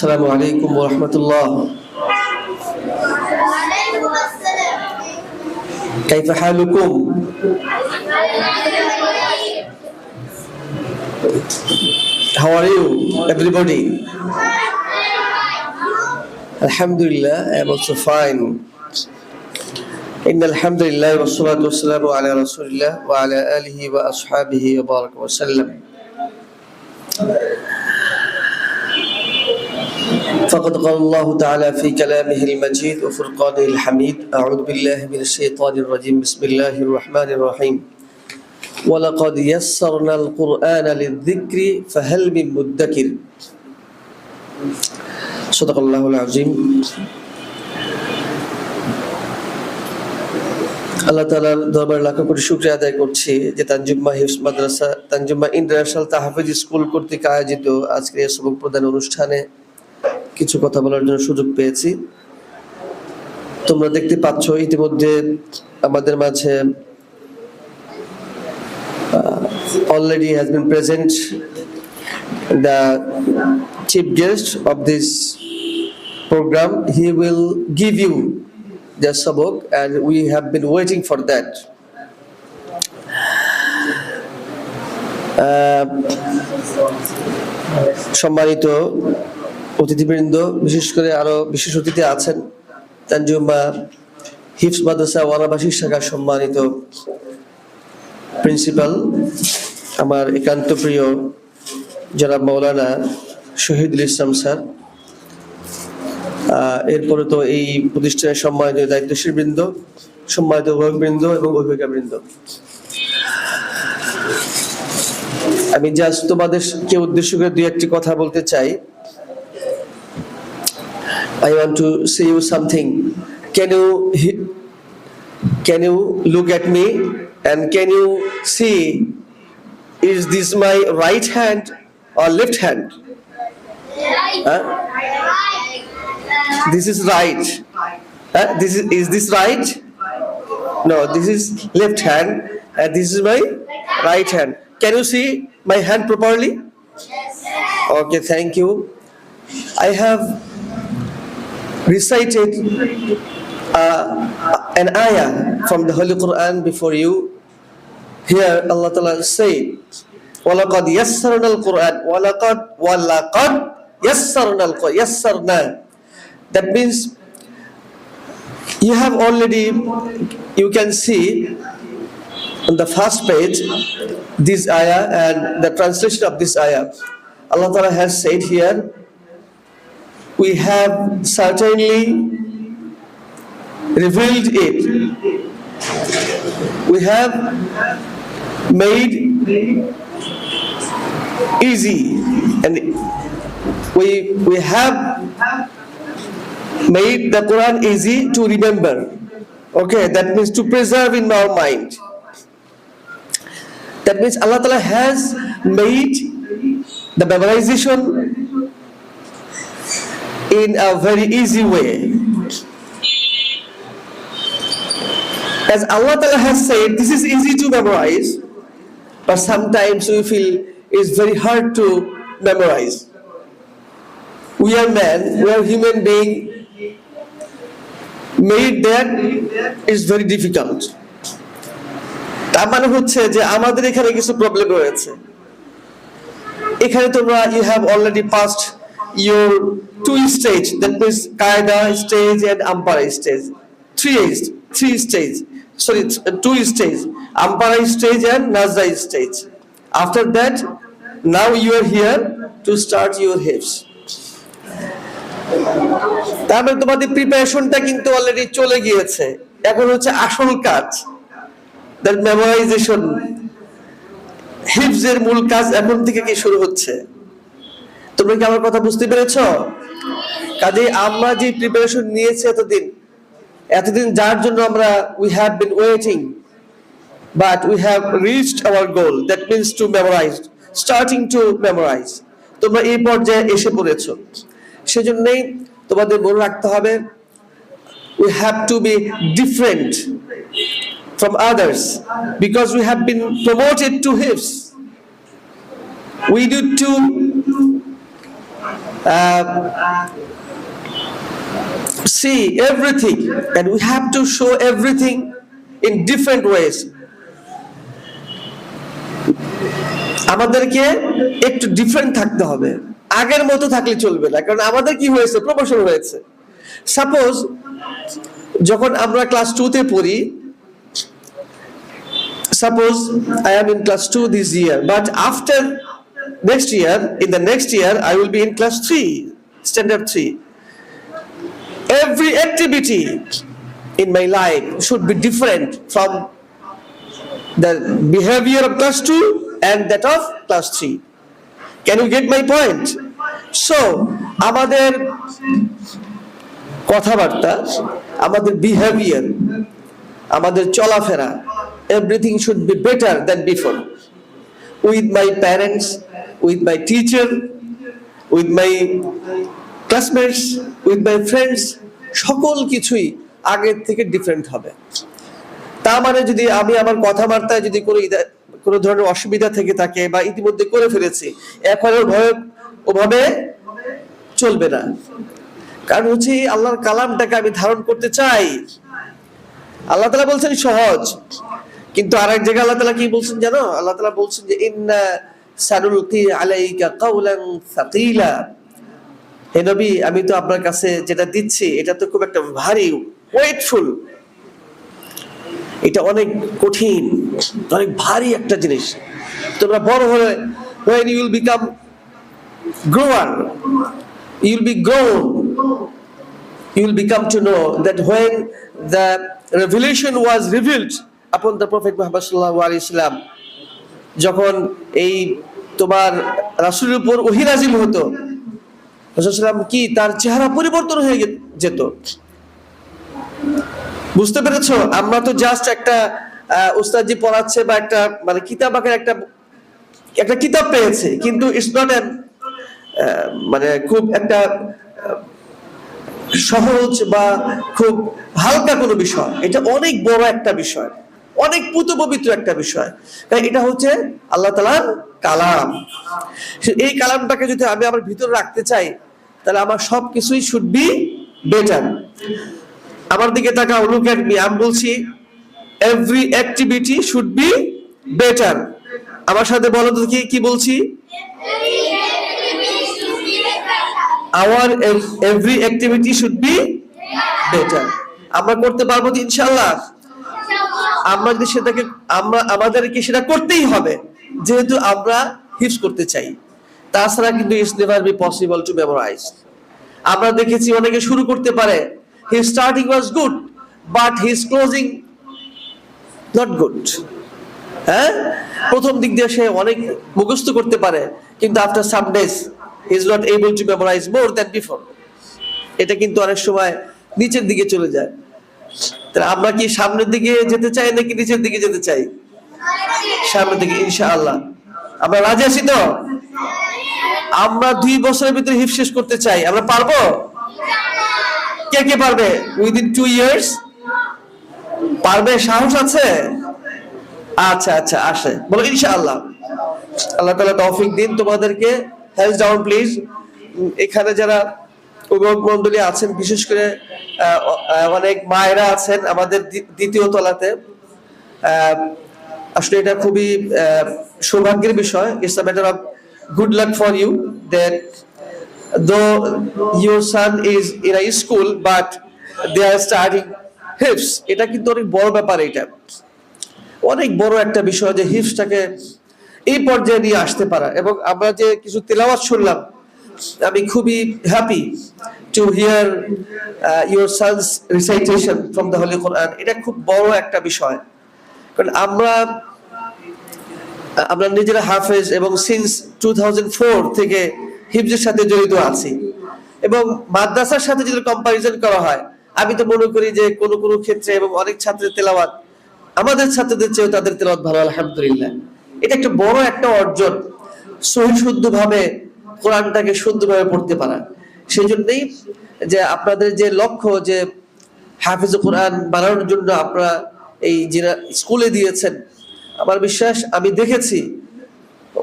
السلام عليكم ورحمة الله. كيف حالكم؟ How are you, everybody? Alhamdulillah, I am also fine. إن الحمد لله والصلاة والسلام على رسول الله وعلى آله وأصحابه وبارك وسلم. فقد قال الله تعالى في كلامه المجيد وفرقانه الحميد: أعوذ بالله من الشيطان الرجيم بسم الله الرحمن الرحيم ولقد يسرنا القرآن للذكر فهل من مدكر. صدق الله العظيم. আল্লাহ তাআলার দরবারে লাখ কোটি শুকরিয়া আদায় করছি যে তানজুম্মা হিফজ মাদ্রাসা, তানজুম্মা ইন্টারন্যাশনাল তাহফিজ স্কুল কর্তৃক আয়োজিত আজকের এই সবক প্রদান অনুষ্ঠানে কিছু কথা বলার জন্য সুযোগ পেয়েছি। তোমরা দেখতে পাচ্ছ ইতিমধ্যে আমাদের মাঝে already has been present the chief guest of this program. He will give you the sabak and we have been waiting for that. সম্মানিত অতিথিবৃন্দ, বিশেষ করে আরো বিশেষ অতিথি আছেন তানজুম্মা হিফজ মাদ্রাসা ওয়ানাবাসী শাখার সম্মানিত প্রিন্সিপাল আমার একান্ত প্রিয় জনাব মাওলানা শহীদুল ইসলাম স্যার, এরপরে তো এই প্রতিষ্ঠানের সম্মানিত দায়িত্বশীল বৃন্দ, সম্মানিত অভিভাবকবৃন্দ এবং অভিভাবিকাবৃন্দ, আমি জাস্ট তোমাদেরকে উদ্দেশ্য করে দুই একটি কথা বলতে চাই। I want to say you something. Can you look at me and can you see, is this my right hand or left hand? This is right. Is this right? No, this is left hand and this is my right hand. Can you see my hand properly? Okay, thank you. I have recited an ayah from the Holy Quran before you. Here Allah Ta'ala said, وَلَقَدْ يَسَّرْنَا الْقُرْآنَ وَلَقَدْ يَسَّرْنَا الْقُرْآنَ. يَسَّرْنَا, that means you have already, you can see on the first page this ayah and the translation of this ayah. Allah Ta'ala has said here, we have certainly revealed it. We have made easy and we have made the Quran easy to remember. Okay, that means to preserve in our mind. That means Allah Ta'ala has made the memorization in a very easy way. As Allah Ta'ala has said, this is easy to memorize, but sometimes we feel it's very hard to memorize. We are men, we are human being, made that is very difficult. তার মানে হচ্ছে যে আমাদের এখানে কিছু problem রয়েছে। এখানে তোমরা you have already passed your two stage, that means qaida stage and ampara stage, three stage, sorry, two stage, ampara stage and nazai stage. After that, now you are here to start your hifz. তারপরে তোমাদের প্রিপারেশনটা কিন্তু already চলে গিয়েছে, এখন হচ্ছে আসল কাজ, দ্যাট মেমোরাইজেশন। হিফজের মূল কাজ এখন থেকে কি শুরু হচ্ছে। তোমরা কি আমার কথা বুঝতে পেরেছো? কাজে আমরা যে প্রিপারেশন নিয়েছি এতদিন যার জন্য আমরা we have been waiting, but we have reached our goal, that means to memorize, starting to memorize. তোমরা এই পর্যায়ে এসে পড়েছো, সেজন্যই তোমাদের মনে রাখতে হবে we have to be different from others because we have been promoted to hifz. We need to see everything, and we have to show everything in different ways. আমাদেরকে একটু ডিফারেন্ট থাকতে হবে, আগের মতো থাকলে চলবে না। কারণ আমাদের কি হয়েছে, প্রমোশন হয়েছে। সাপোজ যখন আমরা ক্লাস 2 তে পড়ি, suppose I am in class 2 this year, but after next year, in the next year I will be in class 3, standard 3. Every activity in my life should be different from the behavior of class 2 and that of class 3. Can you get my point? So আমাদের কথাবার্তা, আমাদের behaviour, আমাদের চলাফেরা, everything should be better than before. With my parents, with my teacher, with my classmates, with my friends, সকল কিছুই আগের থেকে different হবে। তা মানে যদি আমি আমার কথাবার্তায় যদি কোনো ধরনের অসুবিধা থেকে থাকে বা ইতিমধ্যে করে ফেলেছি, এখন ওভাবে চলবে না। কারণ হচ্ছে আল্লাহর কালামটাকে আমি ধারণ করতে চাই। আল্লাহ তাআলা বলছেন সহজ, কিন্তু আরেক জায়গায় আল্লাহ তাআলা কি বলছেন জানো? আল্লাহ তাআলা বলছেন যে ইন্না সানুলকি আলাইকা কাওলান সাকিলা। হে নবী, আমি তো আপনার কাছে যেটা দিচ্ছি এটা তো খুব একটা ভারী, ওয়েটফুল, এটা অনেক কঠিন, অনেক ভারী একটা জিনিস। তোমরা বড় হলে, when you will become grower, you will be grown, you will become to know that when the revelation was revealed upon the Prophet Muhammad sallallahu alaihi wasallam, যখন এই তোমার রাসূলের উপর ওহী নাযিল হতো, রাসূল সাল্লাম কি তার চেহারা পরিবর্তন হয়ে যেত। বুঝতে পেরেছো? আমরা তো জাস্ট একটা উস্তাদজি পড়াচ্ছে বা একটা মানে কিতাব আকারে একটা কিতাব পেয়েছে, কিন্তু ইটস নট মানে খুব একটা সহজ বা খুব হালকা কোনো বিষয়। এটা অনেক বড় একটা বিষয়, অনেক পুত পবিত্র একটা বিষয়। তাই এটা হচ্ছে আল্লাহ তাআলার কালাম। এই কালামটাকে যদি আমি আমার ভিতরে রাখতে চাই, তাহলে আমার সবকিছুই শুড বি বেটার। আমার দিকে তাকাও, লুক এট মি, আমি বলছি every activity should be better. আমার সাথে বলো তো কি বলছি? our every activity should be better. আমরা করতে পারবো তো ইনশাআল্লাহ? আমরা যদি সেটাকে আমাদেরকে সেটা করতেই হবে, যেহেতু আমরা হিফজ করতে চাই। তাছাড়া কিন্তু it's never be possible to memorise. আমরা দেখেছি অনেকে শুরু করতে পারে, his starting was good but his closing not good. হ্যাঁ, প্রথম দিক দিয়ে সে অনেক মুখস্থ করতে পারে, কিন্তু after some days he is not able to memorize more than before. এটা কিন্তু অনেক সময় নিচের দিকে চলে যায়। তাহলে আমরা কি সামনের দিকে যেতে চাই নাকি নিচের দিকে যেতে চাই? সামনের দিকে ইনশাআল্লাহ। আমরা রাজি আছি তো? আমরা 2 বছরের ভিতরে হিফজ শেষ করতে চাই, আমরা পারবো? কে কে পারবে? উইদিন 2 ইয়ার্স পারবে? সাহস আছে? আচ্ছা আচ্ছা, আসে বলো ইনশাআল্লাহ। আল্লাহ তাআলা তৌফিক দিন তোমাদেরকে। Hands down please. এখানে যারা অভিভাবক মণ্ডলী আছেন, বিশেষ করে অনেক মায়েরা আছেন আমাদের দ্বিতীয় তলাতে, আসলে এটা খুবই সৌভাগ্যের বিষয়। It's a matter of good luck for you that though your son is in a school but they are starting হিফজ। এটা কিন্তু অনেক বড় ব্যাপার, এটা অনেক বড় একটা বিষয় যে হিফজটাকে এই পর্যায়ে নিয়ে আসতে পারা। এবং আমরা যে কিছু তেলাওয়াত শুনলাম, আমি খুবই happy to hear your son's recitation from the holy Quran. এটা খুব বড় একটা বিষয়, কারণ আমরা নিজেরা হাফেজ এবং সিন্স 2004 থেকে হিফজের সাথে জড়িত আছি। এবং মাদ্রাসার সাথে যদি কম্পারিজন করা হয়, আমি তো মনে করি যে কোনো কোনো ক্ষেত্রে এবং অনেক ছাত্রের তেলাওয়াত আমাদের ছাত্রদের চেয়েও তাদের তেলাওয়াত ভালো, আলহামদুলিল্লাহ। এটা একটা বড় একটা অর্জন, সহি শুদ্ধভাবে কোরআনটাকে শুদ্ধভাবে পড়তে পারা। সেই জন্যই যে আপনাদের যে লক্ষ্য যে হাফেজ কোরআন বানানোর জন্য আপনারা এই যারা স্কুলে দিয়েছেন, আমার বিশ্বাস, আমি দেখেছি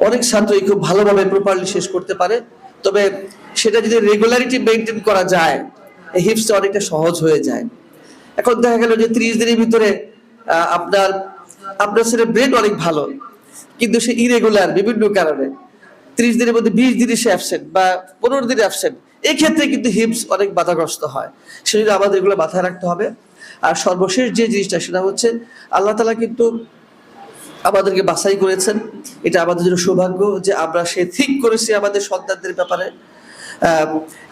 অনেক ছাত্রই খুব ভালোভাবে প্রপারলি শেষ করতে পারে। তবে সেটা যদি রেগুলারিটি মেনটেন করা যায়, এই হিফজটা অনেকটা সহজ হয়ে যায়। এখন দেখা গেল যে 30 দিনের ভিতরে আপনার ছেলে ব্রেন অনেক ভালো, কিন্তু সে ইরেগুলার বিভিন্ন কারণে 30 দিনের মধ্যে 20 দিনে সে অ্যাবসেন্ট বা 15 দিনে অ্যাবসেন্ট, এই ক্ষেত্রে কিন্তু হিপস অনেক বাধাগ্রস্ত হয়। সেজন্য আমাদের এগুলো মাথায় রাখতে হবে। আর সর্বশেষ যে জিনিসটা সেটা হচ্ছে আল্লাহ তাআলা কিন্তু আমাদেরকে বাছাই করেছেন। এটা আমাদের জন্য সৌভাগ্য যে আমরা সে ঠিক করেছি আমাদের সন্তানদের ব্যাপারে।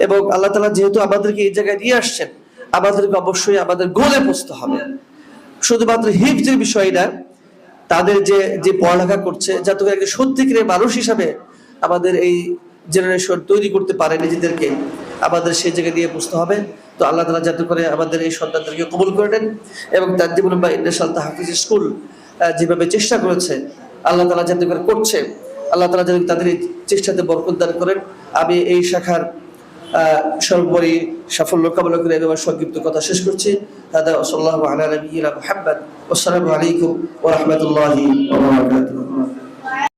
এবং আল্লাহ তাআলা যেহেতু আমাদেরকে এই জায়গায় নিয়ে আসছেন, আমাদেরকে অবশ্যই আমাদের গোলে পৌঁছতে হবে। শুধুমাত্র হিফজের বিষয় না, তাদের যে পড়ালেখা করছে, যাতে করে একটা সত্যিকারের মানুষ হিসাবে আমাদের এই জেনারেশন তৈরি করতে পারে নিজেদেরকে, আমাদের সেই জায়গায় নিয়ে বুঝতে হবে। তো আল্লাহ তাআলা যাতে করে আমাদের এই সন্তানদেরকে কবুল করে নেন এবং তানজিমুল উম্মাহ ইন্টারন্যাশনাল তাহফিজ স্কুল যেভাবে চেষ্টা করেছে, আল্লাহ তাআলা যাতে করে করছে, আল্লাহ তাআলা যাতে তাদের এই চেষ্টাতে বরকত দান করেন। আমি এই শাখার সর্বোপরি সাফল্য কামনা করে আমার সংক্ষিপ্ত কথা শেষ করছি। হাদা ওয়া সাল্লাল্লাহু আলা নাবিয়িনা মুহাম্মদ। আসসালামু আলাইকুম ওয়া রাহমাতুল্লাহি ওয়া বারাকাতুহু।